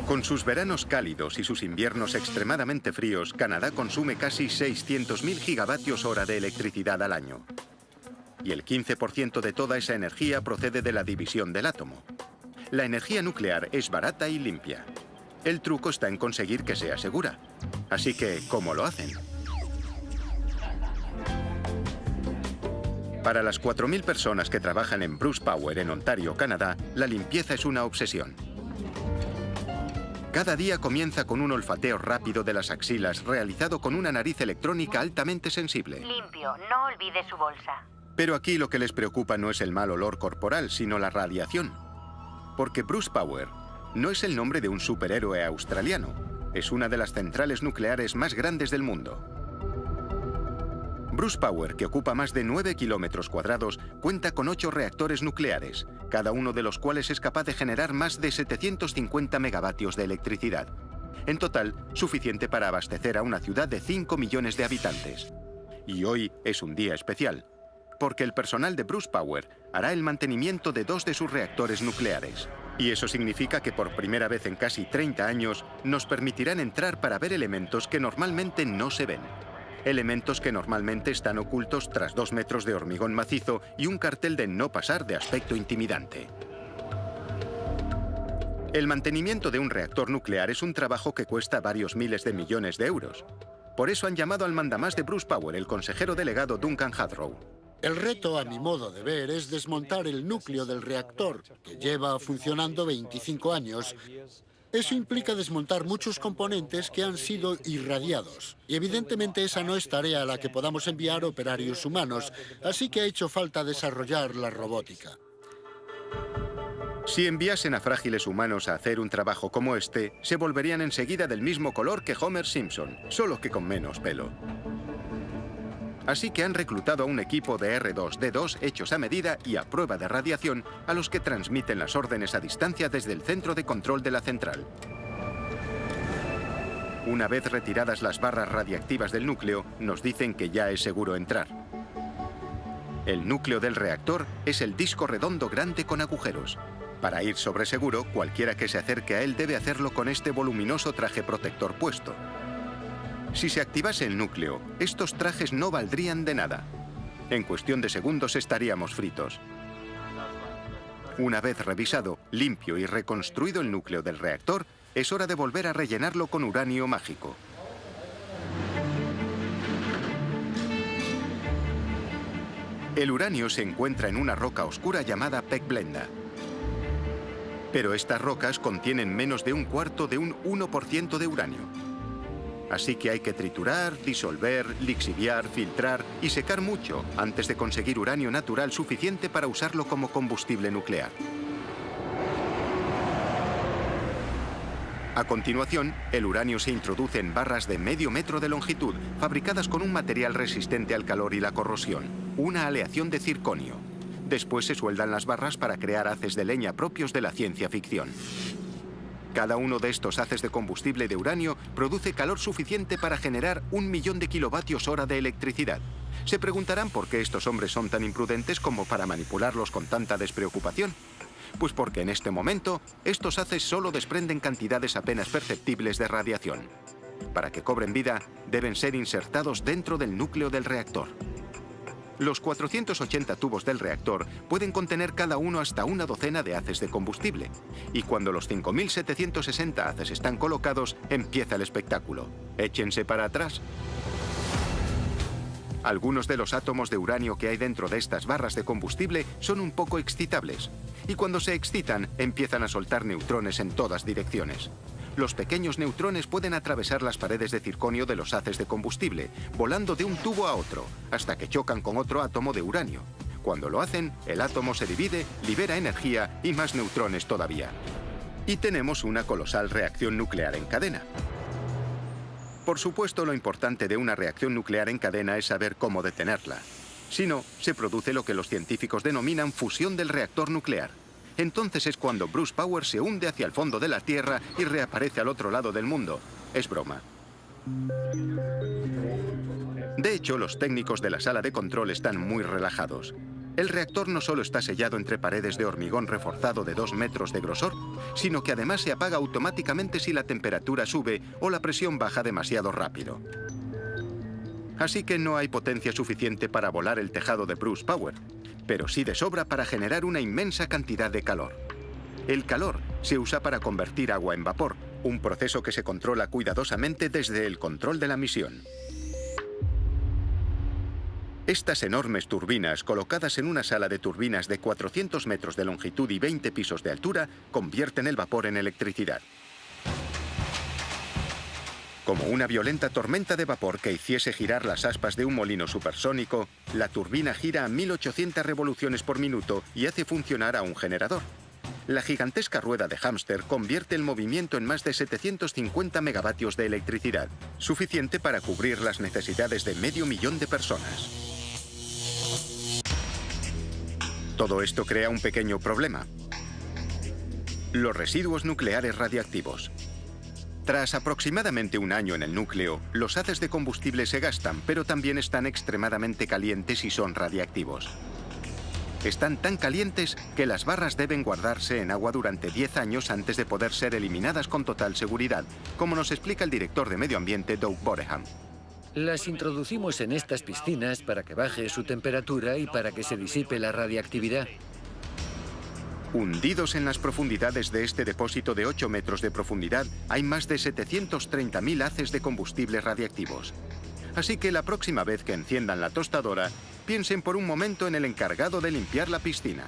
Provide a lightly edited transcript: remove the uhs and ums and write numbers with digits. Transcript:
Con sus veranos cálidos y sus inviernos extremadamente fríos, Canadá consume casi 600.000 gigavatios hora de electricidad al año. Y el 15% de toda esa energía procede de la división del átomo. La energía nuclear es barata y limpia. El truco está en conseguir que sea segura. Así que, ¿cómo lo hacen? Para las 4.000 personas que trabajan en Bruce Power en Ontario, Canadá, la limpieza es una obsesión. Cada día comienza con un olfateo rápido de las axilas realizado con una nariz electrónica altamente sensible. Limpio, no olvide su bolsa. Pero aquí lo que les preocupa no es el mal olor corporal, sino la radiación. Porque Bruce Power no es el nombre de un superhéroe australiano. Es una de las centrales nucleares más grandes del mundo. Bruce Power, que ocupa más de 9 kilómetros cuadrados, cuenta con 8 reactores nucleares, cada uno de los cuales es capaz de generar más de 750 megavatios de electricidad. En total, suficiente para abastecer a una ciudad de 5 millones de habitantes. Y hoy es un día especial, porque el personal de Bruce Power hará el mantenimiento de 2 de sus reactores nucleares. Y eso significa que por primera vez en casi 30 años nos permitirán entrar para ver elementos que normalmente no se ven. Elementos que normalmente están ocultos tras 2 metros de hormigón macizo y un cartel de no pasar de aspecto intimidante. El mantenimiento de un reactor nuclear es un trabajo que cuesta varios miles de millones de euros. Por eso han llamado al mandamás de Bruce Power, el consejero delegado Duncan Hadrow. El reto, a mi modo de ver, es desmontar el núcleo del reactor, que lleva funcionando 25 años. Eso implica desmontar muchos componentes que han sido irradiados. Y evidentemente esa no es tarea a la que podamos enviar operarios humanos, así que ha hecho falta desarrollar la robótica. Si enviasen a frágiles humanos a hacer un trabajo como este, se volverían enseguida del mismo color que Homer Simpson, solo que con menos pelo. Así que han reclutado a un equipo de R2-D2 hechos a medida y a prueba de radiación, a los que transmiten las órdenes a distancia desde el centro de control de la central. Una vez retiradas las barras radiactivas del núcleo, nos dicen que ya es seguro entrar. El núcleo del reactor es el disco redondo grande con agujeros. Para ir sobre seguro, cualquiera que se acerque a él debe hacerlo con este voluminoso traje protector puesto. Si se activase el núcleo, estos trajes no valdrían de nada. En cuestión de segundos estaríamos fritos. Una vez revisado, limpio y reconstruido el núcleo del reactor, es hora de volver a rellenarlo con uranio mágico. El uranio se encuentra en una roca oscura llamada pegblenda. Pero estas rocas contienen menos de un cuarto de un 1% de uranio. Así que hay que triturar, disolver, lixiviar, filtrar y secar mucho antes de conseguir uranio natural suficiente para usarlo como combustible nuclear. A continuación, el uranio se introduce en barras de medio metro de longitud, fabricadas con un material resistente al calor y la corrosión, una aleación de circonio. Después se sueldan las barras para crear haces de leña propios de la ciencia ficción. Cada uno de estos haces de combustible de uranio produce calor suficiente para generar 1 millón de kilovatios hora de electricidad. Se preguntarán por qué estos hombres son tan imprudentes como para manipularlos con tanta despreocupación. Pues porque en este momento, estos haces solo desprenden cantidades apenas perceptibles de radiación. Para que cobren vida, deben ser insertados dentro del núcleo del reactor. Los 480 tubos del reactor pueden contener cada uno hasta una docena de haces de combustible. Y cuando los 5.760 haces están colocados, empieza el espectáculo. Échense para atrás. Algunos de los átomos de uranio que hay dentro de estas barras de combustible son un poco excitables. Y cuando se excitan, empiezan a soltar neutrones en todas direcciones. Los pequeños neutrones pueden atravesar las paredes de circonio de los haces de combustible, volando de un tubo a otro, hasta que chocan con otro átomo de uranio. Cuando lo hacen, el átomo se divide, libera energía y más neutrones todavía. Y tenemos una colosal reacción nuclear en cadena. Por supuesto, lo importante de una reacción nuclear en cadena es saber cómo detenerla. Si no, se produce lo que los científicos denominan fusión del reactor nuclear. Entonces es cuando Bruce Power se hunde hacia el fondo de la Tierra y reaparece al otro lado del mundo. Es broma. De hecho, los técnicos de la sala de control están muy relajados. El reactor no solo está sellado entre paredes de hormigón reforzado de 2 metros de grosor, sino que además se apaga automáticamente si la temperatura sube o la presión baja demasiado rápido. Así que no hay potencia suficiente para volar el tejado de Bruce Power, pero sí de sobra para generar una inmensa cantidad de calor. El calor se usa para convertir agua en vapor, un proceso que se controla cuidadosamente desde el control de la misión. Estas enormes turbinas, colocadas en una sala de turbinas de 400 metros de longitud y 20 pisos de altura, convierten el vapor en electricidad. Como una violenta tormenta de vapor que hiciese girar las aspas de un molino supersónico, la turbina gira a 1800 revoluciones por minuto y hace funcionar a un generador. La gigantesca rueda de hámster convierte el movimiento en más de 750 megavatios de electricidad, suficiente para cubrir las necesidades de 500.000 de personas. Todo esto crea un pequeño problema: los residuos nucleares radiactivos. Tras aproximadamente un año en el núcleo, los haces de combustible se gastan, pero también están extremadamente calientes y son radiactivos. Están tan calientes que las barras deben guardarse en agua durante 10 años antes de poder ser eliminadas con total seguridad, como nos explica el director de Medio Ambiente, Doug Boreham. Las introducimos en estas piscinas para que baje su temperatura y para que se disipe la radiactividad. Hundidos en las profundidades de este depósito de 8 metros de profundidad, hay más de 730.000 haces de combustibles radiactivos. Así que la próxima vez que enciendan la tostadora, piensen por un momento en el encargado de limpiar la piscina.